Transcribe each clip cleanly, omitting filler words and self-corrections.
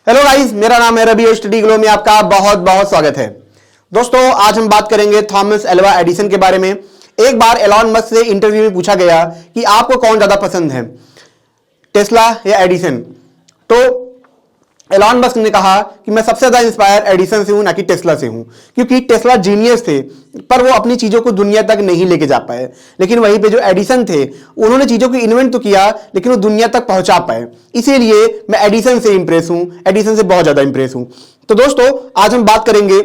Hello guys, मेरा नाम है रवि और स्टडी ग्लो में आपका बहुत बहुत स्वागत है। दोस्तों, आज हम बात करेंगे थॉमस एल्वा एडिसन के बारे में। एक बार एलॉन मस्क से इंटरव्यू में पूछा गया कि आपको कौन ज्यादा पसंद है, टेस्ला या एडिसन। तो एलॉन मस्क ने कहा कि मैं सबसे ज्यादा इंस्पायर एडिसन से हूं, ना कि टेस्ला से हूं, क्योंकि टेस्ला जीनियस थे पर वो अपनी चीजों को दुनिया तक नहीं लेके जा पाए। लेकिन वहीं पे जो एडिसन थे, उन्होंने चीजों को इन्वेंट तो किया लेकिन वो दुनिया तक पहुंचा पाए। इसीलिए मैं एडिसन से इंप्रेस हूं, एडिसन से बहुत ज्यादा इंप्रेस हूं। तो दोस्तों, आज हम बात करेंगे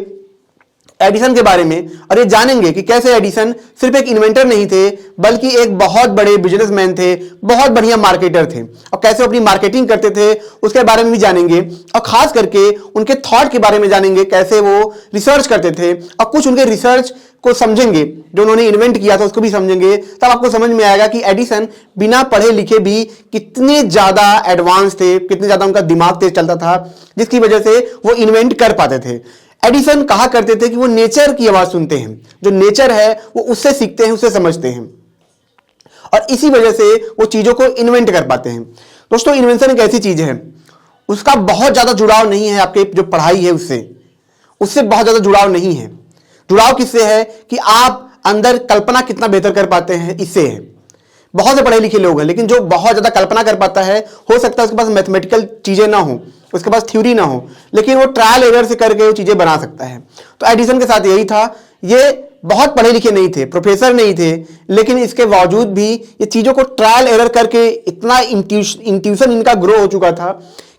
एडिसन के बारे में और ये जानेंगे कि कैसे एडिसन सिर्फ एक इन्वेंटर नहीं थे बल्कि एक बहुत बड़े बिजनेसमैन थे, बहुत बढ़िया मार्केटर थे, और कैसे अपनी मार्केटिंग करते थे उसके बारे में भी जानेंगे। और खास करके उनके थॉट के बारे में जानेंगे, कैसे वो रिसर्च करते थे, और कुछ उनके रिसर्च को समझेंगे जो उन्होंने इन्वेंट किया था उसको भी समझेंगे। तब आपको समझ में आएगा कि एडिसन बिना पढ़े लिखे भी कितने ज्यादा एडवांस थे, कितने ज्यादा उनका दिमाग तेज चलता था, जिसकी वजह से वो इन्वेंट कर पाते थे। एडिसन कहा करते थे कि वो नेचर की आवाज सुनते हैं, जो नेचर है वो उससे सीखते हैं, उससे समझते हैं, और इसी वजह से वो चीजों को इन्वेंट कर पाते हैं। दोस्तों, इन्वेंशन एक ऐसी चीज है, उसका बहुत ज्यादा जुड़ाव नहीं है आपके जो पढ़ाई है उससे बहुत ज्यादा जुड़ाव नहीं है। जुड़ाव किससे है कि आप अंदर कल्पना कितना बेहतर कर पाते हैं, इससे है। बहुत से पढ़े लिखे लोग हैं लेकिन जो बहुत ज्यादा कल्पना कर पाता है, हो सकता है उसके पास मैथमेटिकल चीजें ना हो, उसके पास थ्योरी ना हो, लेकिन वो ट्रायल एरर से करके वो चीजें बना सकता है। तो एडिसन के साथ यही था। ये बहुत पढ़े लिखे नहीं थे, प्रोफेसर नहीं थे, लेकिन इसके बावजूद भी ये चीजों को ट्रायल एरर करके इतना इंट्यूशन इनका ग्रो हो चुका था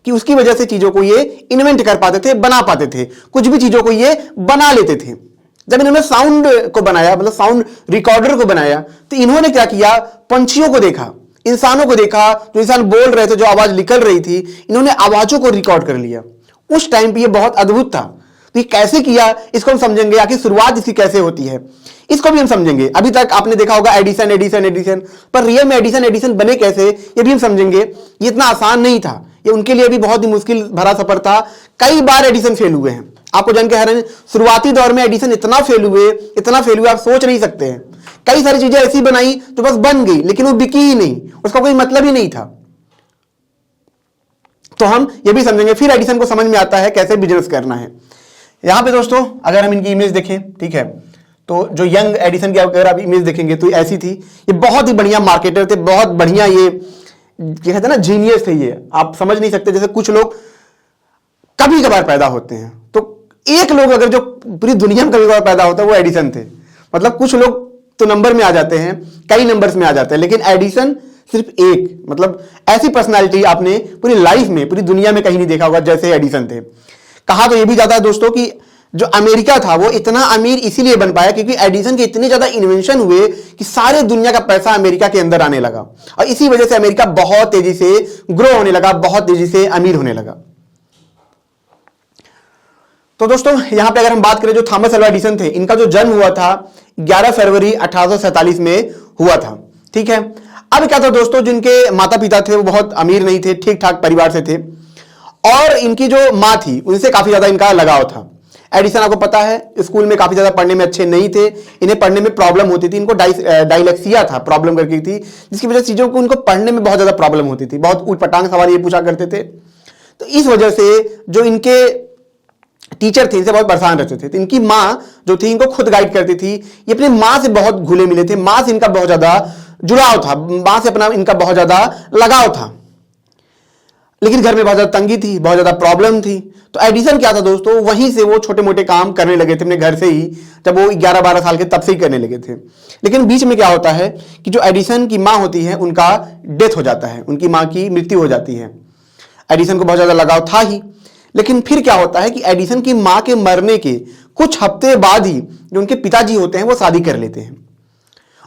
कि उसकी वजह से चीजों को ये इन्वेंट कर पाते थे, बना पाते थे। कुछ भी चीजों को ये बना लेते थे। जब इन्होंने साउंड को बनाया, मतलब साउंड रिकॉर्डर को बनाया, तो इन्होंने क्या किया, पंछियों को देखा, इंसानों को देखा, जो इंसान बोल रहे थे, जो आवाज निकल रही थी, इन्होंने आवाजों को रिकॉर्ड कर लिया। उस टाइम पे ये बहुत अद्भुत था। तो ये कैसे किया, इसको हम समझेंगे। आखिर शुरुआत इसकी कैसे होती है, इसको भी हम समझेंगे। अभी तक आपने देखा होगा एडिसन एडिसन एडिसन, पर रियल में एडिसन एडिसन बने कैसे, ये भी हम समझेंगे। ये इतना आसान नहीं था, ये उनके लिए भी बहुत ही मुश्किल भरा सफर था। कई बार एडिसन फेल हुए हैं, आपको जान के हैरानी, शुरुआती दौर में एडिसन इतना फेल हुए आप सोच नहीं सकते हैं। कई सारी चीजें ऐसी बनाई तो बस बन गई, लेकिन वो बिकी ही नहीं, उसका कोई मतलब ही नहीं था। तो हम ये भी समझेंगे। फिर एडिसन को समझ में आता है कैसे बिजनेस करना है। यहां पे दोस्तों, अगर हम इनकी इमेज देखें, ठीक है, तो जो यंग एडिसन की अगर आप इमेज देखेंगे तो ऐसी थी। ये बहुत ही बढ़िया मार्केटर थे, बहुत बढ़िया, ये कहते हैं ना जीनियस थे। ये आप समझ नहीं सकते। जैसे कुछ लोग कभी कभार पैदा होते हैं, तो एक लोग अगर जो पूरी दुनिया में कभी कभार पैदा होता है वो एडिसन थे। मतलब कुछ लोग तो नंबर में आ जाते हैं, कई नंबर्स में आ जाते हैं, लेकिन एडिसन सिर्फ एक, मतलब ऐसी पर्सनालिटी आपने पूरी लाइफ में, पूरी दुनिया में कहीं नहीं देखा होगा जैसे एडिसन थे। कहा तो ये भी जाता है दोस्तों कि जो अमेरिका था वो इतना अमीर इसीलिए बन पाया क्योंकि एडिसन के इतने ज्यादा इन्वेंशन हुए कि सारे दुनिया का पैसा अमेरिका के अंदर आने लगा, और इसी वजह से अमेरिका बहुत तेजी से ग्रो होने लगा, बहुत तेजी से अमीर होने लगा। तो दोस्तों, यहां पे अगर हम बात करें जो थॉमस एल्वा एडिसन थे, इनका जो जन्म हुआ था 11 फरवरी 1847 में हुआ था, ठीक है। अब क्या था दोस्तों, जिनके माता पिता थे वो बहुत अमीर नहीं थे, ठीक ठाक परिवार से थे, और इनकी जो माँ थी उनसे काफी ज्यादा इनका लगाव था। एडिसन आपको पता है स्कूल में काफी ज्यादा पढ़ने में अच्छे नहीं थे, इन्हें पढ़ने में प्रॉब्लम होती थी, इनको डायलेक्सिया था, प्रॉब्लम करके थी, जिसकी वजह से चीजों को उनको पढ़ने में बहुत ज्यादा प्रॉब्लम होती थी। बहुत उटपटांग सवाल ये पूछा करते थे। तो इस वजह से जो इनके टीचर थे इनसे बहुत परेशान रहते थे। तो इनकी माँ जो थी इनको खुद गाइड करती थी। ये अपनी माँ से बहुत घुले मिले थे, माँ से इनका बहुत ज्यादा जुड़ाव था, माँ से अपना इनका बहुत ज्यादा लगाव था। लेकिन घर में बहुत ज्यादा तंगी थी, बहुत ज्यादा प्रॉब्लम थी। तो एडिसन क्या था दोस्तों, वहीं से वो छोटे मोटे काम करने लगे थे अपने घर से ही। जब वो 11-12 साल के तब से ही करने लगे थे। लेकिन बीच में क्या होता है कि जो एडिसन की माँ होती है उनका डेथ हो जाता है, उनकी माँ की मृत्यु हो जाती है। एडिसन को बहुत ज्यादा लगाव था ही, लेकिन फिर क्या होता है कि एडिसन की मां के मरने के कुछ हफ्ते बाद ही जो उनके पिताजी होते हैं वो शादी कर लेते हैं,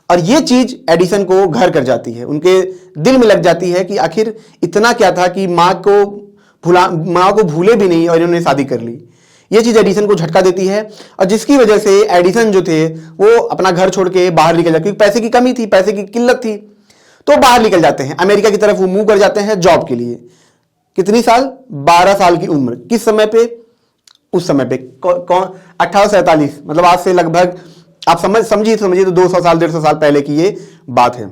और ये चीज एडिसन को घर कर जाती है। उनके दिल में लग जाती है कि आखिर इतना क्या था कि मां को भूले भी नहीं और इन्होंने शादी कर ली। ये चीज एडिसन को झटका देती है, और जिसकी वजह से एडिसन जो थे वो अपना घर छोड़ के बाहर निकल जाते, क्योंकि पैसे की कमी थी, पैसे की किल्लत थी, तो बाहर निकल जाते हैं, अमेरिका की तरफ वो मूव कर जाते हैं जॉब के लिए। कितनी साल, 12 साल की उम्र। किस समय पे, उस समय पे 1847, मतलब आज से लगभग आप समझिए तो 200 साल 150 साल पहले की ये बात है।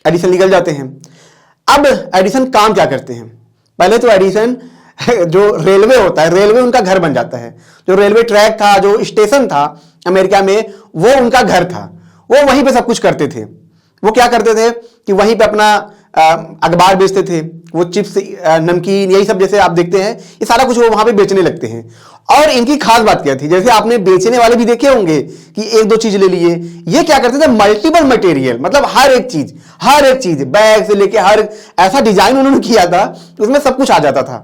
एडिसन निकल जाते हैं। अब एडिसन काम क्या करते हैं, पहले तो एडिसन जो रेलवे होता है, रेलवे उनका घर बन जाता है। जो रेलवे ट्रैक था, जो स्टेशन था अमेरिका में, वो उनका घर था। वो वहीं पे सब कुछ करते थे। वो क्या करते थे कि वहीं पे अपना अखबार बेचते थे, वो चिप्स, नमकीन, यही सब जैसे आप देखते हैं, ये सारा कुछ वो वहां पे बेचने लगते हैं। और इनकी खास बात क्या थी, जैसे आपने बेचने वाले भी देखे होंगे कि एक दो चीज ले लिए, ये क्या करते थे, मल्टीपल मटेरियल, मतलब हर एक चीज, बैग से लेके हर ऐसा डिजाइन उन्होंने किया था उसमें सब कुछ आ जाता था।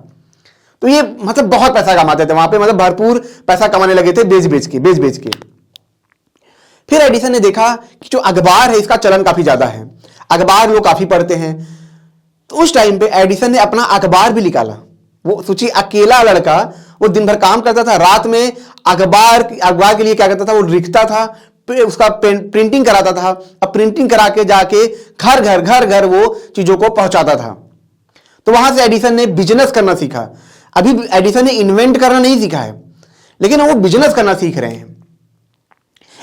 तो ये मतलब बहुत पैसा कमाते थे वहां पे, मतलब भरपूर पैसा कमाने लगे थे बेच बेच के। फिर एडिसन ने देखा कि जो अखबार है इसका चलन काफी ज्यादा है, अखबार लोग काफी पढ़ते हैं। तो उस टाइम पे एडिसन ने अपना अखबार भी निकाला। वो सोचिए, अकेला लड़का, वो दिन भर काम करता था, रात में अखबार के लिए क्या करता था, वो लिखता था, उसका प्रिंटिंग कराता था। अब प्रिंटिंग करा के जाके घर घर वो चीजों को पहुंचाता था। तो वहां से एडिसन ने बिजनेस करना सीखा। अभी एडिसन ने इन्वेंट करना नहीं सीखा है, लेकिन वो बिजनेस करना सीख रहे हैं।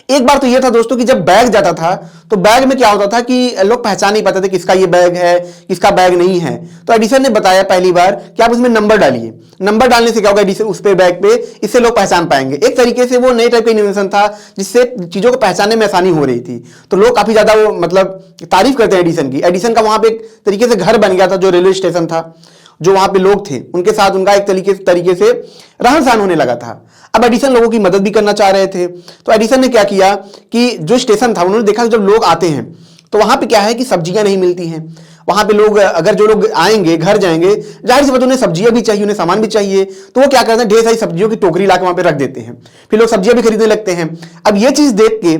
एक बार तो यह था दोस्तों कि जब बैग जाता था तो बैग में क्या होता था कि लोग पहचान नहीं पाते थे किसका ये बैग है, किसका बैग नहीं है। तो एडिसन ने बताया पहली बार कि आप उसमें नंबर डालिए। नंबर डालने से क्या होगा, एडिसन उस पे बैग पे, इससे लोग पहचान पाएंगे। एक तरीके से वो नए टाइप का इनोवेशन था जिससे चीजों को पहचानने में आसानी हो रही थी। तो लोग काफी ज्यादा वो मतलब तारीफ करते हैं एडिसन की। एडिसन का वहां पे एक तरीके से घर बन गया था, जो रेलवे स्टेशन था, जो वहां पे लोग थे उनके साथ उनका एक तरीके से रहन सहन होने लगा था। अब एडिसन लोगों की मदद भी करना चाह रहे थे। तो एडिसन ने क्या किया कि जो स्टेशन था, उन्होंने देखा जब लोग आते हैं तो वहां पे क्या है कि सब्जियां नहीं मिलती हैं। वहां पे लोग, अगर जो लोग आएंगे घर जाएंगे, जाहिर सी बात उन्हें सब्जियां भी चाहिए, उन्हें सामान भी चाहिए। तो वो क्या करते हैं, ढेर सारी सब्जियों की टोकरी लाकर वहां पे रख देते हैं। फिर लोग सब्जियां भी खरीदने लगते हैं। अब ये चीज देख के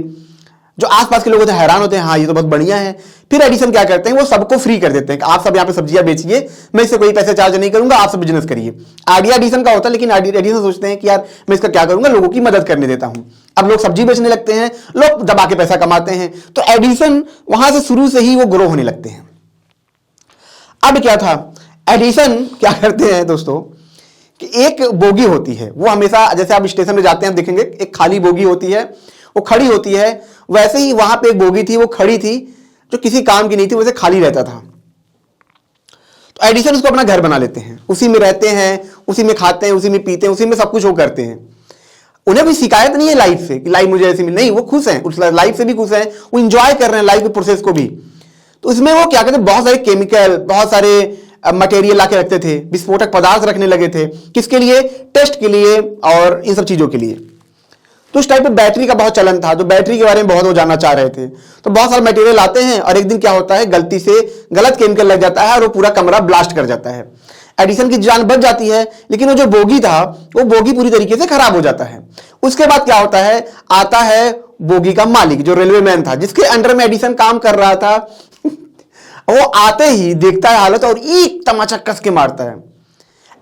जो आसपास के लोग होते हैं हैरान होते हैं, हाँ ये तो बहुत बढ़िया है। फिर एडिसन क्या करते हैं, वो सबको फ्री कर देते हैं कि आप सब यहाँ पे सब्जियां बेचिए, मैं इससे कोई पैसे चार्ज नहीं करूंगा, आप सब बिजनेस करिए। आइडिया एडिसन का होता है, लेकिन एडिसन सोचते हैं कि यार मैं इसका क्या करूंगा, लोगों की मदद करने देता हूं। अब लोग सब्जी बेचने लगते हैं, लोग दबा के पैसा कमाते हैं। तो एडिसन वहां से शुरू से ही वो ग्रो होने लगते हैं। अब क्या था, एडिसन क्या करते हैं दोस्तों कि एक बोगी होती है, वो हमेशा, जैसे आप स्टेशन में जाते हैं देखेंगे एक खाली बोगी होती है, वो खड़ी होती है। वैसे ही वहां पे एक बोगी थी, वो खड़ी थी, जो किसी काम की नहीं थी, वैसे खाली रहता था। तो एडिसन उसको अपना घर बना लेते हैं, उसी में रहते हैं, उसी में खाते हैं, उसी में पीते हैं, उसी में सब कुछ वो करते हैं। उन्हें कोई शिकायत नहीं है लाइफ से कि लाइफ मुझे ऐसी मिली, नहीं, वो खुश हैं, उस लाइफ से भी खुश हैं, वो इंजॉय कर रहे हैं लाइफ के प्रोसेस को भी। तो इसमें वो क्या करते, बहुत सारे केमिकल, बहुत सारे मटेरियल लाके रखते थे, विस्फोटक पदार्थ रखने लगे थे। किसके लिए, टेस्ट के लिए और इन सब चीजों के लिए। तो उस टाइप पे बैटरी का बहुत चलन था, तो बैटरी के बारे में बहुत वो जानना चाह रहे थे। तो बहुत सारे मटेरियल आते हैं और एक दिन क्या होता है, गलती से गलत केमिकल लग जाता है और वो पूरा कमरा ब्लास्ट कर जाता है। एडिसन की जान बच जाती है, लेकिन वो जो बोगी था, वो बोगी पूरी तरीके से खराब हो जाता है। उसके बाद क्या होता है, आता है बोगी का मालिक, जो रेलवे मैन था, जिसके अंडर में एडिसन काम कर रहा था। वो आते ही देखता है हालत और एक तमाचा कस के मारता है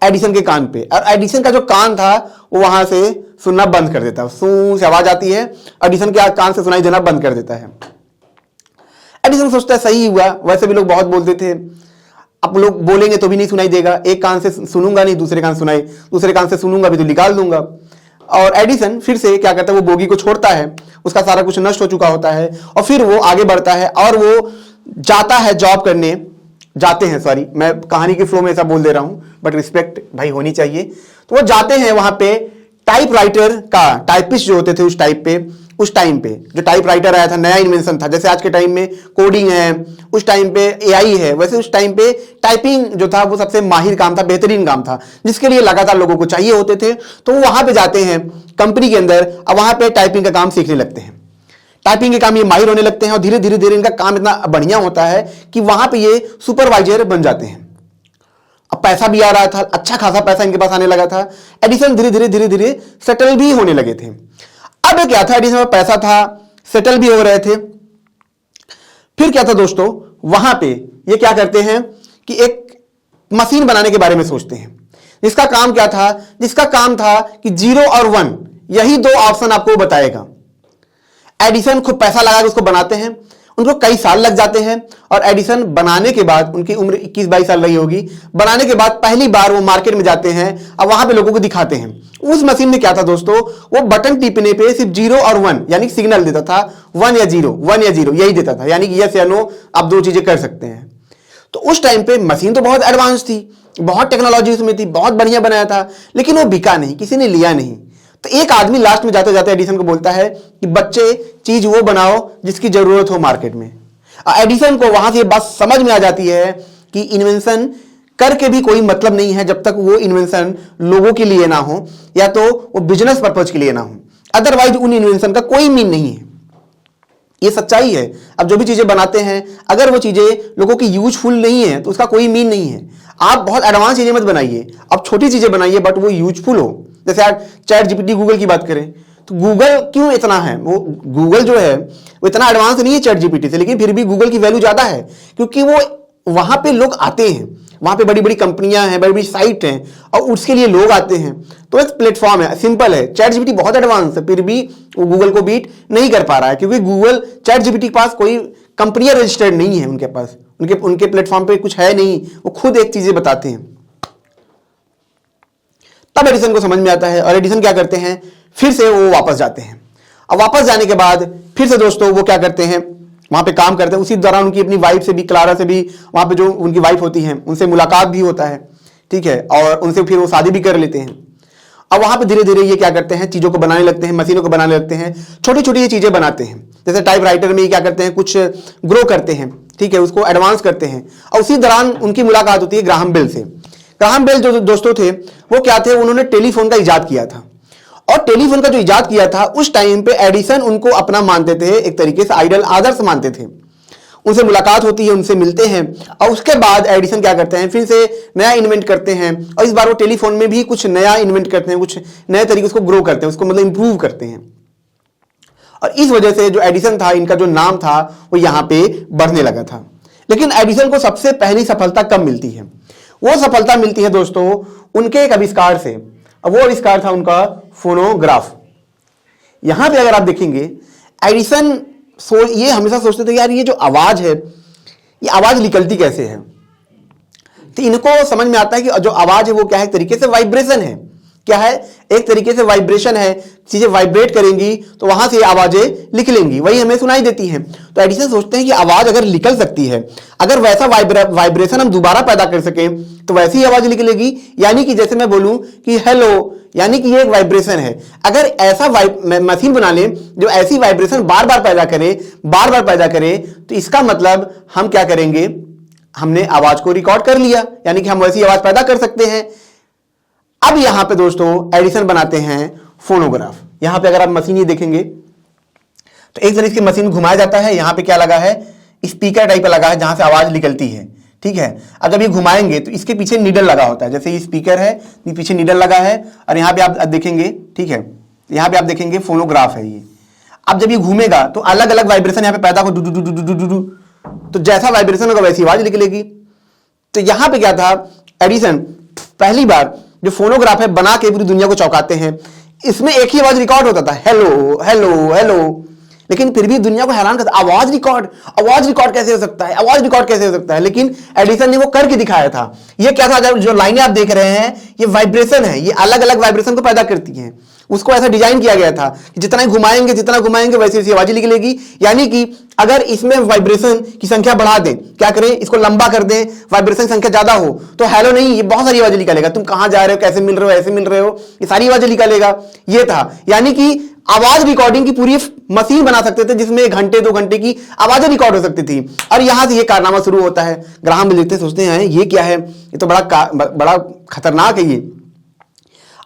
एडिसन के कान पे। और एडिसन का जो कान था वो वहां से सुनना बंद कर देता है, सू से आवाज आती है, एडिसन के कान से सुनाई देना बंद कर देता है। एडिसन सोचता है सही हुआ, वैसे भी लोग बहुत बोलते थे, अब लोग बोलेंगे तो भी नहीं सुनाई देगा, एक कान से सुनूंगा नहीं, दूसरे कान सुनाई, दूसरे कान से सुनूंगा भी तो निकाल दूंगा। और एडिसन फिर से क्या करता है, वो बोगी को छोड़ता है, उसका सारा कुछ नष्ट हो चुका होता है, और फिर वो आगे बढ़ता है और वो जाता है जॉब करने, जाते हैं, सॉरी मैं कहानी के फ्लो में ऐसा बोल दे रहा हूं, बट रिस्पेक्ट भाई होनी चाहिए। तो वो जाते हैं वहां पे टाइपराइटर का, टाइपिस्ट जो होते थे उस टाइम पे जो टाइपराइटर आया था, नया इन्वेंशन था। जैसे आज के टाइम में कोडिंग है, उस टाइम पे एआई है, वैसे उस टाइम पे टाइपिंग जो था वो सबसे माहिर काम था, बेहतरीन काम था, जिसके लिए लगातार लोगों को चाहिए होते थे। तो वो वहां पे जाते हैं कंपनी के अंदर, अब वहां पे टाइपिंग का काम सीखने लगते हैं। टाइपिंग के काम ये माहिर होने लगते हैं और धीरे धीरे इनका काम इतना बढ़िया होता है कि वहां पे ये सुपरवाइजर बन जाते हैं। अब पैसा भी आ रहा था, अच्छा खासा पैसा इनके पास आने लगा था। एडिसन धीरे धीरे सेटल भी होने लगे थे। अब क्या था, एडिसन में पैसा था, सेटल भी हो रहे थे। फिर क्या था दोस्तों, वहां पे ये क्या करते हैं कि एक मशीन बनाने के बारे में सोचते हैं, जिसका काम क्या था, जिसका काम था कि 0 और 1 यही दो ऑप्शन आपको बताएगा। एडिसन खूब पैसा लगा के उसको बनाते हैं, उनको कई साल लग जाते हैं, और एडिसन बनाने के बाद, उनकी उम्र 21-22 साल रही होगी, बनाने के बाद पहली बार वो मार्केट में जाते हैं और वहां पे लोगों को दिखाते हैं। उस मशीन में क्या था दोस्तों, वो बटन टिपने पे सिर्फ 0 और 1 यानी सिग्नल देता था, 1 या 0 यही देता था, यानी कि यस या नो आप दो चीजें कर सकते हैं। तो उस टाइम पे मशीन तो बहुत एडवांस थी, बहुत टेक्नोलॉजी उसमें थी, बहुत बढ़िया बनाया था, लेकिन वो बिका नहीं, किसी ने लिया नहीं। तो एक आदमी लास्ट में जाते जाते एडिसन को बोलता है कि बच्चे चीज वो बनाओ जिसकी जरूरत हो मार्केट में। एडिसन को वहां से ये बात समझ में आ जाती है कि इन्वेंशन करके भी कोई मतलब नहीं है जब तक वो इन्वेंशन लोगों के लिए ना हो या तो वो बिजनेस पर्पज के लिए ना हो, अदरवाइज उन इन्वेंशन का कोई मीन नहीं है। ये सच्चाई है। अब जो भी चीजें बनाते हैं अगर वो चीजें लोगों की यूजफुल नहीं है तो उसका कोई मीन नहीं है। आप बहुत एडवांस चीजें मत बनाइए, आप छोटी चीजें बनाइए बट वो यूजफुल हो। जैसे आज चैट जीपीटी गूगल की बात करें तो गूगल क्यों इतना है, वो गूगल जो है वो इतना एडवांस नहीं है चैट जीपीटी से, लेकिन फिर भी गूगल की वैल्यू ज्यादा है क्योंकि वो वहां पे लोग आते हैं, वहां पे बड़ी बड़ी कंपनियां हैं, बड़ी बड़ी साइट हैं और उसके लिए लोग आते हैं। तो एक प्लेटफॉर्म है, सिंपल है। चैट जीपीटी बहुत एडवांस है फिर भी वो गूगल को बीट नहीं कर पा रहा है क्योंकि गूगल चैट जीपीटी के पास कोई कंपनियां रजिस्टर्ड नहीं है, उनके पास उनके प्लेटफॉर्म पे कुछ है नहीं, वो खुद एक चीजें बताते हैं। तब एडिसन को समझ में आता है और एडिसन क्या करते हैं, फिर से वो वापस जाते हैं। अब वापस जाने के बाद फिर से दोस्तों वो क्या करते हैं, वहां पे काम करते हैं। उसी दौरान उनकी अपनी वाइफ से भी, क्लारा से भी, वहां पे जो उनकी वाइफ होती है उनसे मुलाकात भी होता है, ठीक है, और उनसे फिर वो शादी भी कर लेते हैं। अब वहां पे धीरे धीरे ये क्या करते हैं, चीजों को बनाने लगते हैं, मशीनों को बनाने लगते हैं, छोटी छोटी ये चीजें बनाते हैं। जैसे टाइपराइटर में ये क्या करते हैं, कुछ ग्रो करते हैं, ठीक है, उसको एडवांस करते हैं। और उसी दौरान उनकी मुलाकात होती है ग्राहम बेल से। ग्राहम बेल जो दोस्तों थे वो क्या थे, उन्होंने टेलीफोन का इजाद किया था और टेलीफोन का जो इजाद किया था उस टाइम पे एडिसन उनको अपना मानते थे, एक तरीके से आइडल, आदर्श मानते थे। उनसे मुलाकात होती है, उनसे मिलते हैं और उसके बाद एडिसन क्या करते हैं, फिर से नया इन्वेंट करते हैं और इस बार वो टेलीफोन में भी कुछ नया इन्वेंट करते हैं, कुछ नए तरीके से ग्रो करते हैं, उसको मतलब इंप्रूव करते हैं। और इस वजह से जो एडिसन था, इनका जो नाम था वो यहां पे बढ़ने लगा था। लेकिन एडिसन को सबसे पहली सफलता कब मिलती है, वो सफलता मिलती है दोस्तों उनके एक आविष्कार से। अब वो आविष्कार था उनका फोनोग्राफ। यहां पे अगर आप देखेंगे एडिसन ये हमेशा सोचते थे यार ये जो आवाज है, ये आवाज निकलती कैसे है। तो इनको समझ में आता है कि जो आवाज है वो क्या है, एक तरीके से वाइब्रेशन है। क्या है, एक तरीके से वाइब्रेशन है, चीजें वाइब्रेट करेंगी तो वहां से आवाजें निकलेंगी, वही हमें सुनाई देती हैं। तो एडिसन सोचते हैं कि आवाज अगर निकल सकती है, अगर वैसा वाइब्रेशन हम दोबारा पैदा कर सकें तो वैसी ही आवाज निकलेगी। यानी कि जैसे मैं बोलूं कि हेलो, यानी कि ये एक वाइब्रेशन है। अगर ऐसा मशीन बना लें जो ऐसी वाइब्रेशन बार बार पैदा करे तो इसका मतलब हम क्या करेंगे, हमने आवाज को रिकॉर्ड कर लिया, यानी कि हम वैसी आवाज पैदा कर सकते हैं। अब यहां पे दोस्तों एडिसन बनाते हैं फोनोग्राफ। यहां पे अगर आप मशीन ये देखेंगे तो एक तरीके की मशीन घुमाया जाता है, यहां पे क्या लगा है, स्पीकर टाइप लगा है जहां से आवाज निकलती है, ठीक है। अब जब ये घुमाएंगे तो इसके पीछे नीडल लगा होता है, जैसे ये स्पीकर है, ये पीछे नीडल लगा है और यहाँ पे आप देखेंगे, ठीक है, यहाँ पे आप देखेंगे फोनोग्राफ है ये। अब जब ये घूमेगा तो अलग अलग वाइब्रेशन यहाँ पे पैदा हो, do do do do do do, तो जैसा वाइब्रेशन होगा वैसी आवाज निकलेगी। तो यहां पे क्या था, एडिसन पहली बार जो फोनोग्राफ है बना के पूरी दुनिया को चौंकाते हैं। इसमें एक ही आवाज रिकॉर्ड होता था, हेलो हेलो हेलो, लेकिन फिर भी दुनिया को हैरान करता, आवाज रिकॉर्ड कैसे हो सकता है, आवाज रिकॉर्ड कैसे हो सकता है। लेकिन एडिसन ने वो करके दिखाया था। ये क्या था, जो लाइनें आप देख रहे हैं ये वाइब्रेशन है, ये अलग अलग वाइब्रेशन को पैदा करती हैं। उसको ऐसा डिजाइन किया गया था कि जितना घुमाएंगे वैसी वैसी आवाजें निकलेगी। यानी कि अगर इसमें वाइब्रेशन की संख्या बढ़ा दें, क्या करें, इसको लंबा कर दें, वाइब्रेशन संख्या ज्यादा हो तो हेलो नहीं, ये बहुत सारी आवाजें निकालेगा, तुम कहां जा रहे हो, कैसे मिल रहे हो, ऐसे मिल रहे हो, ये सारी आवाजें निकालेगा। ये था, यानी कि आवाज रिकॉर्डिंग की पूरी मशीन बना सकते थे जिसमें 1 घंटे 2 घंटे की आवाजें रिकॉर्ड हो सकती थी। और यहां से ये कारनामा शुरू होता है। ग्राहम बेल देखते सोचते हैं ये क्या है, ये तो बड़ा खतरनाक है ये।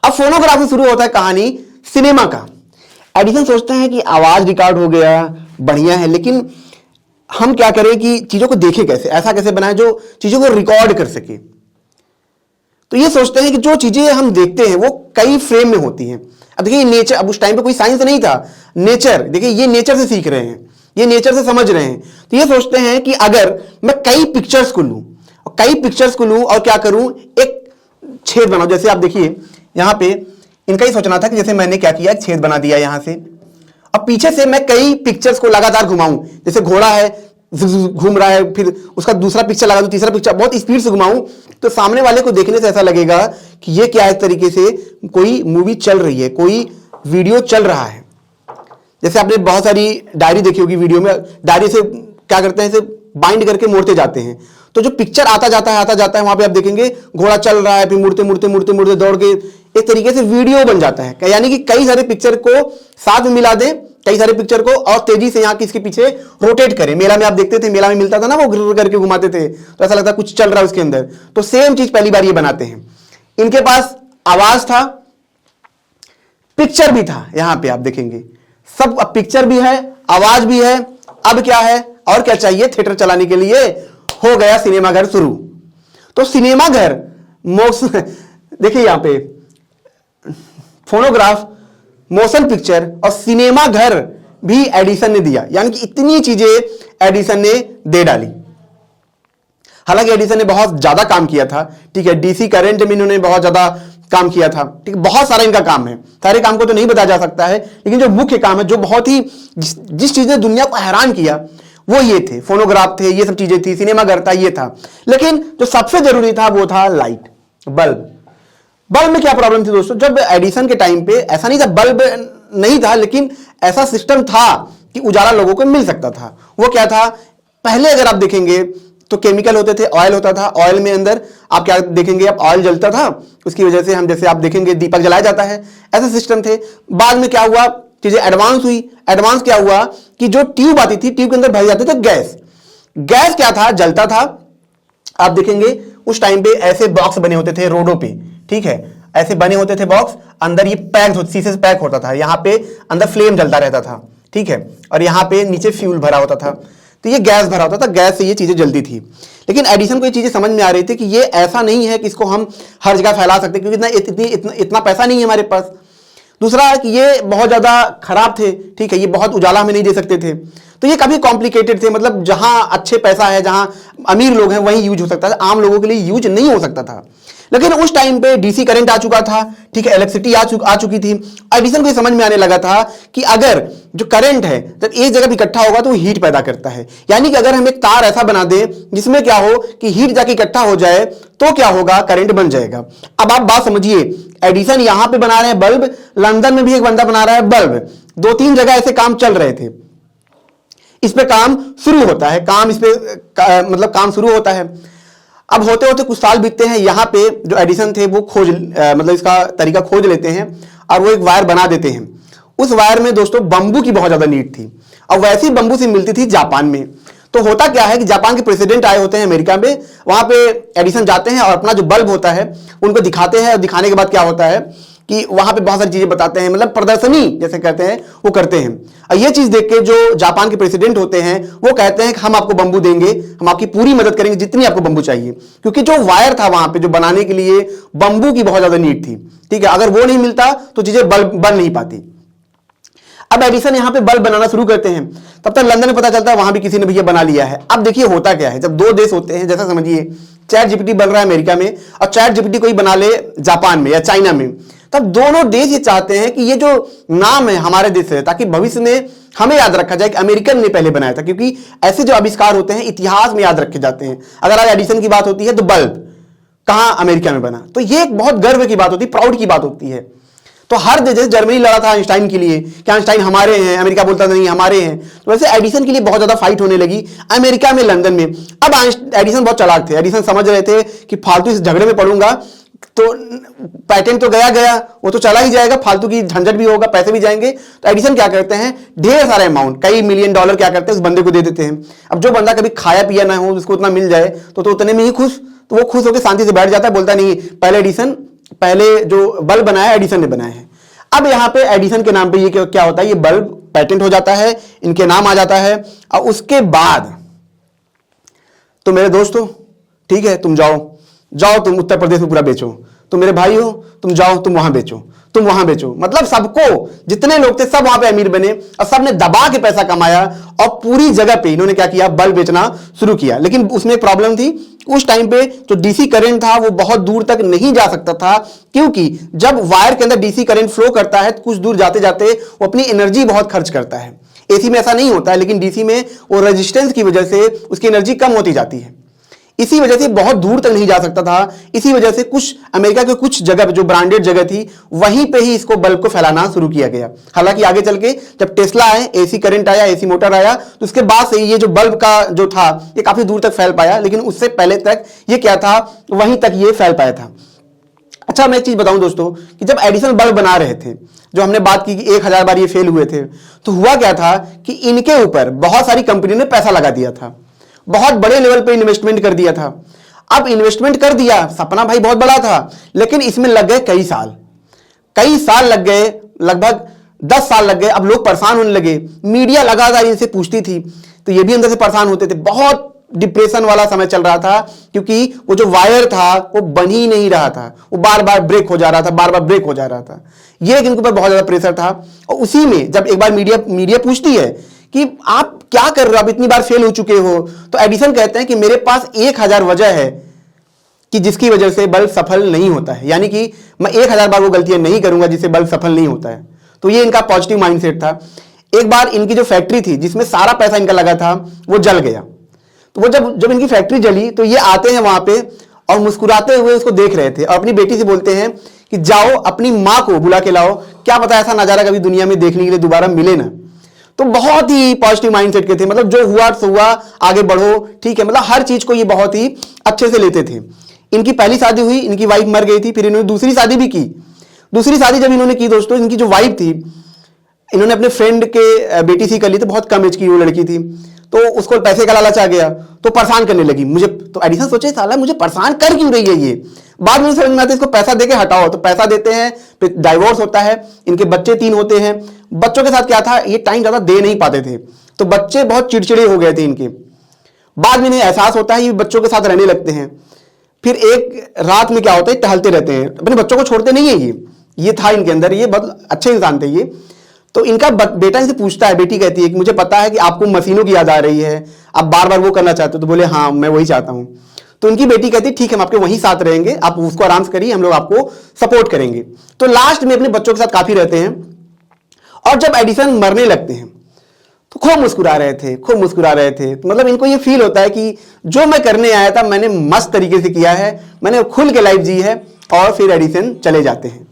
अब फोनोग्राफ से शुरू होता है कहानी सिनेमा का। एडिसन सोचते हैं कि आवाज रिकॉर्ड हो गया, बढ़िया है, लेकिन हम क्या करें कि चीजों को देखें कैसे, ऐसा कैसे बनाएं जो चीजों को रिकॉर्ड कर सके। तो ये सोचते हैं कि जो चीजें हम देखते हैं वो कई फ्रेम में होती हैं। अब देखिए नेचर, अब उस टाइम पे कोई साइंस नहीं था, नेचर, देखिए ये नेचर से सीख रहे हैं, ये नेचर से समझ रहे हैं। तो ये सोचते हैं कि अगर मैं कई पिक्चर्स को लूं और क्या करूं, एक छेद बनाऊं। जैसे आप देखिए यहां पे इनका ही सोचना था कि जैसे मैंने क्या किया, छेद बना दिया यहां से, अब पीछे से मैं कई पिक्चर्स को लगातार घुमाऊं। जैसे घोड़ा है, घूम रहा है, फिर उसका दूसरा पिक्चर लगा दूं, तीसरा पिक्चर, बहुत स्पीड से घुमाऊं तो सामने वाले को देखने से ऐसा लगेगा कि ये क्या है, एक तरीके से कोई मूवी चल रही है, कोई वीडियो चल रहा है। जैसे आपने बहुत सारी डायरी देखी होगी, वीडियो में डायरी से क्या करते हैं, इसे बाइंड करके मोड़ते जाते हैं तो जो पिक्चर आता जाता है वहां पे आप देखेंगे घोड़ा चल रहा है, फिर मुड़ते मुड़ते मुड़ते मुड़ते दौड़ के एक तरीके से वीडियो बन जाता है। यानी कि कई सारे पिक्चर को साथ में मिला दें, कई सारे पिक्चर को, और तेजी से यहाँ की इसके पीछे रोटेट करें। मेला में आप देखते थे, मेला में मिलता था ना, वो घुर करके घुमाते थे, तो ऐसा लगता कुछ चल रहा है उसके अंदर। तो सेम चीज पहली बार ये बनाते हैं। इनके पास आवाज था, पिक्चर भी था। यहां पे आप देखेंगे सब, अब पिक्चर भी है, आवाज भी है। अब क्या है और क्या चाहिए थिएटर चलाने के लिए? हो गया सिनेमाघर शुरू। तो सिनेमाघर देखिए यहां पे फोनोग्राफ, मोशन पिक्चर और सिनेमाघर भी एडिसन ने दिया। यानी कि इतनी चीजें एडिसन ने दे डाली। हालांकि एडिसन ने बहुत ज्यादा काम किया था, ठीक है। डीसी करंट में इन्होंने बहुत ज्यादा काम किया था, ठीक है। बहुत सारा इनका काम है, सारे काम को तो नहीं बताया जा सकता है, लेकिन जो मुख्य काम है, जो बहुत ही जिस चीज ने दुनिया को हैरान किया, वो ये थे। फोनोग्राफ थे, ये सब चीजें थी, सिनेमाघर था, ये था। लेकिन जो सबसे जरूरी था वो था लाइट, बल्ब। बल्ब में क्या प्रॉब्लम थी दोस्तों? जब एडिसन के टाइम पे ऐसा नहीं था, बल्ब नहीं था, लेकिन ऐसा सिस्टम था कि उजाला लोगों को मिल सकता था। वो क्या था? पहले अगर आप देखेंगे तो केमिकल होते थे, ऑयल होता था, ऑयल में अंदर आप क्या देखेंगे, अब ऑयल जलता था, उसकी वजह से हम जैसे आप देखेंगे दीपक जलाया जाता है, ऐसे सिस्टम थे। बाद में क्या हुआ, चीजें एडवांस हुई। एडवांस क्या हुआ कि जो ट्यूब आती थी, ट्यूब के अंदर भर जाते थे गैस। गैस क्या था? जलता था। आप देखेंगे उस टाइम पे ऐसे बॉक्स बने होते थे रोडों पे, ठीक है, ऐसे बने होते थे बॉक्स, अंदर ये पैक शीशे से पैक होता था, यहां पे अंदर फ्लेम जलता रहता था, ठीक है, और यहां पे नीचे फ्यूल भरा होता था, तो ये गैस भरा होता था, गैस से ये चीजें जलती थी। लेकिन एडिसन को ये चीजें समझ में आ रही थी कि ये ऐसा नहीं है कि इसको हम हर जगह फैला सकते, क्योंकि इतना पैसा नहीं है हमारे पास। दूसरा कि ये बहुत ज्यादा खराब थे, ठीक है, ये बहुत उजाला हमें नहीं दे सकते थे, तो ये काफी कॉम्प्लिकेटेड थे। मतलब जहां अच्छे पैसा है, जहां अमीर लोग हैं, वहीं यूज हो सकता था, आम लोगों के लिए यूज नहीं हो सकता था। लेकिन उस टाइम पे डीसी करंट आ चुका था, ठीक है, इलेक्ट्रिसिटी आ चुकी थी। एडिसन को समझ में आने लगा था कि अगर जो करंट है जब एक जगह इकट्ठा होगा तो वो हीट पैदा करता है। यानी कि अगर हम एक तार ऐसा बना दें जिसमें क्या हो कि हीट जाके इकट्ठा हो जाए, तो क्या होगा, करंट बन जाएगा। अब आप बात समझिए, एडिसन यहां पे बना रहे हैं बल्ब, लंदन में भी एक बंदा बना रहा है बल्ब, 2-3 जगह ऐसे काम चल रहे थे। इस पे काम शुरू होता है, मतलब काम शुरू होता है। अब होते होते कुछ साल बीतते हैं, यहां पे जो एडिसन थे वो मतलब इसका तरीका खोज लेते हैं और वो एक वायर बना देते हैं। उस वायर में दोस्तों बंबू की बहुत ज्यादा नीड थी, और वैसी बंबू से मिलती थी जापान में। तो होता क्या है कि जापान के प्रेसिडेंट आए होते हैं अमेरिका में, वहां पे एडिसन जाते हैं और अपना जो बल्ब होता है उनको दिखाते हैं, और दिखाने के बाद क्या होता है कि वहां पे बहुत सारी चीजें बताते हैं, मतलब प्रदर्शनी जैसे कहते हैं वो करते हैं। और ये चीज देख के जो जापान के प्रेसिडेंट होते हैं वो कहते हैं कि हम आपको बंबू देंगे, हम आपकी पूरी मदद करेंगे जितनी आपको बंबू चाहिए, क्योंकि जो वायर था वहां पे जो बनाने के लिए बंबू की बहुत ज्यादा नीड थी, ठीक है। अगर वो नहीं मिलता तो चीजें बन नहीं पाती। अब एडिसन यहां पे बल्ब बनाना शुरू करते हैं, तब तक लंदन में पता चलता है वहां भी किसी ने भैया बना लिया है। अब देखिए होता क्या है, जब दो देश होते हैं, जैसा समझिए चैट जीपीटी बन रहा है अमेरिका में और चैट जीपीटी कोई बना ले जापान में या चाइना में, तब दोनों देश ये चाहते हैं कि ये जो नाम है हमारे देश से, ताकि भविष्य में हमें याद रखा जाए कि अमेरिकन ने पहले बनाया था, क्योंकि ऐसे जो आविष्कार होते हैं इतिहास में याद रखे जाते हैं। अगर आज एडिसन की बात होती है तो बल्ब कहां, अमेरिका में बना, तो ये एक बहुत गर्व की बात होती है, प्राउड की बात होती है। तो हर देश, जैसे जर्मनी लड़ा था आइंस्टाइन के लिए कि आइंस्टाइन हमारे हैं, अमेरिका बोलता नहीं हमारे हैं, तो वैसे एडिसन के लिए बहुत ज्यादा फाइट होने लगी अमेरिका में, लंदन में। अब एडिसन बहुत चालाक थे, एडिसन समझ रहे थे कि फालतू इस झगड़े में पड़ूंगा तो पैटेंट तो गया, वो तो चला ही जाएगा, फालतू की झंझट भी होगा, पैसे भी जाएंगे। तो एडिसन क्या करते हैं, ढेर सारा अमाउंट, कई मिलियन डॉलर क्या करते हैं उस बंदे को दे देते हैं। अब जो बंदा कभी खाया पिया ना हो, उसको उतना मिल जाए तो उतने में ही खुश, तो वो खुश होकर शांति से बैठ जाता है, बोलता नहीं पहले जो बल्ब बनाया एडिसन ने बनाया है। अब यहां पे एडिसन के नाम पे ये क्या होता है, ये बल्ब पेटेंट हो जाता है, इनके नाम आ जाता है। और उसके बाद तो मेरे दोस्तों, ठीक है, तुम जाओ तुम उत्तर प्रदेश में पूरा बेचो, तुम मेरे भाई हो, तुम जाओ तुम वहां बेचो, मतलब सबको, जितने लोग थे सब वहां पे अमीर बने और सबने दबा के पैसा कमाया और पूरी जगह पे इन्होंने क्या किया, बल्ब बेचना शुरू किया। लेकिन उसमें एक प्रॉब्लम थी, उस टाइम पे जो डीसी करंट था वो बहुत दूर तक नहीं जा सकता था, क्योंकि जब वायर के अंदर डीसी करंट फ्लो करता है तो कुछ दूर जाते जाते वो अपनी एनर्जी बहुत खर्च करता है। एसी में ऐसा नहीं होता है, लेकिन डीसी में वो रेजिस्टेंस की वजह से उसकी एनर्जी कम होती जाती है। इसी वजह से बहुत दूर तक नहीं जा सकता था। इसी वजह से कुछ अमेरिका के कुछ जगह जो ब्रांडेड जगह थी वहीं पे ही इसको बल्ब को फैलाना शुरू किया गया। हालांकि आगे चल के जब टेस्ला आए, एसी करंट आया, एसी मोटर आया, तो उसके बाद से ये जो बल्ब का जो था ये काफी दूर तक फैल पाया, लेकिन उससे पहले तक ये क्या था, वहीं तक ये फैल पाया था। अच्छा, मैं एक चीज बताऊं दोस्तों कि जब एडिसन बल्ब बना रहे थे, जो हमने बात की कि 1000 बार ये फेल हुए थे, तो हुआ क्या था कि इनके ऊपर बहुत सारी कंपनियों ने पैसा लगा दिया था, बहुत बड़े लेवल पे इन्वेस्टमेंट कर दिया था। अब इन्वेस्टमेंट कर दिया, सपना भाई बहुत बड़ा था, लेकिन इसमें लग गए कई साल लग गए, लगभग 10 साल लग गए। अब लोग परेशान होने लगे, मीडिया लगातार इनसे पूछती थी, तो ये भी अंदर से परेशान होते थे। बहुत डिप्रेशन वाला समय चल रहा था, क्योंकि वो जो वायर था वो बन ही नहीं रहा था, वो बार बार ब्रेक हो जा रहा था, ये इनके ऊपर बहुत ज्यादा प्रेशर था। और उसी में जब एक बार मीडिया पूछती है कि आप क्या कर रहे हो, आप इतनी बार फेल हो चुके हो, तो एडिसन कहते हैं कि मेरे पास 1000 वजह है कि जिसकी वजह से बल्ब सफल नहीं होता है, यानी कि मैं 1000 बार वो गलतियां नहीं करूंगा जिससे बल्ब सफल नहीं होता है। तो ये इनका पॉजिटिव माइंडसेट था। एक बार इनकी जो फैक्ट्री थी जिसमें सारा पैसा इनका लगा था वो जल गया। तो वो जब इनकी फैक्ट्री जली तो ये आते हैं वहां पे और मुस्कुराते हुए उसको देख रहे थे, और अपनी बेटी से बोलते हैं कि जाओ अपनी मां को बुला के लाओ, क्या पता ऐसा नजारा कभी दुनिया में देखने के लिए दोबारा मिले ना। तो बहुत ही पॉजिटिव माइंडसेट के थे, मतलब जो हुआ सो हुआ, आगे बढ़ो, ठीक है, मतलब हर चीज को ये बहुत ही अच्छे से लेते थे। इनकी पहली शादी हुई, इनकी वाइफ मर गई थी, फिर इन्होंने दूसरी शादी भी की। दूसरी शादी जब इन्होंने की दोस्तों, इनकी जो वाइफ थी, इन्होंने अपने फ्रेंड के बेटी से कर ली, तो बहुत कम एज की वो लड़की थी, तो उसको पैसे का लालच आ गया, तो परेशान करने लगी मुझे। तो एडिसन सोचे साला मुझे परेशान कर क्यों रही है ये। बाद में समझ में आता है इसको पैसा देके हटाओ, तो पैसा देते हैं, फिर डाइवोर्स होता है, इनके बच्चे 3 होते हैं। बच्चों के साथ क्या था, ये टाइम ज्यादा दे नहीं पाते थे, तो बच्चे बहुत चिड़चिड़े हो गए थे इनके। बाद में इन्हें एहसास होता है ये बच्चों के साथ रहने लगते हैं। फिर एक रात में क्या होता है, टहलते रहते हैं, अपने बच्चों को छोड़ते नहीं है ये था इनके अंदर, ये बहुत अच्छे इंसान थे ये। तो इनका बेटा इनसे पूछता है, बेटी कहती है कि मुझे पता है कि आपको मशीनों की याद आ रही है, आप बार बार वो करना चाहते हो। तो बोले हाँ मैं वही चाहता हूं। तो इनकी बेटी कहती है ठीक है हम आपके वहीं साथ रहेंगे, आप उसको आराम से करिए, हम लोग आपको सपोर्ट करेंगे। तो लास्ट में अपने बच्चों के साथ काफी रहते हैं। और जब एडिसन मरने लगते हैं तो खूब मुस्कुरा रहे थे। तो मतलब इनको ये फील होता है कि जो मैं करने आया था मैंने मस्त तरीके से किया है, मैंने खुल के लाइफ जी है। और फिर एडिसन चले जाते हैं।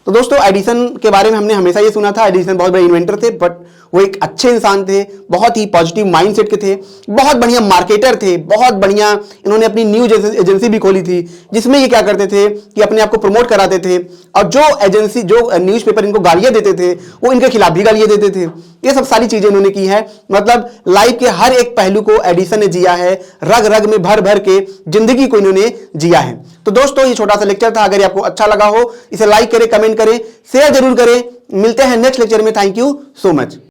तो दोस्तों एडिसन के बारे में हमने हमेशा ये सुना था, एडिसन बहुत बड़े इन्वेंटर थे, बट वो एक अच्छे इंसान थे, बहुत ही पॉजिटिव माइंडसेट के थे, बहुत बढ़िया मार्केटर थे, बहुत बढ़िया। इन्होंने अपनी न्यूज एजेंसी भी खोली थी, जिसमें ये क्या करते थे कि अपने आप को प्रमोट कराते थे, और जो एजेंसी जो न्यूज़पेपर इनको गालियां देते थे वो इनके खिलाफ भी गालियां देते थे। ये सब सारी चीजें इन्होंने की है। मतलब लाइफ के हर एक पहलू को एडिसन ने जिया है, रग रग में भर भर के जिंदगी को इन्होंने जिया है। तो दोस्तों ये छोटा सा लेक्चर था, अगर आपको अच्छा लगा हो इसे लाइक करें, कमेंट करें, शेयर जरूर करें। मिलते हैं नेक्स्ट लेक्चर में। Thank you so much.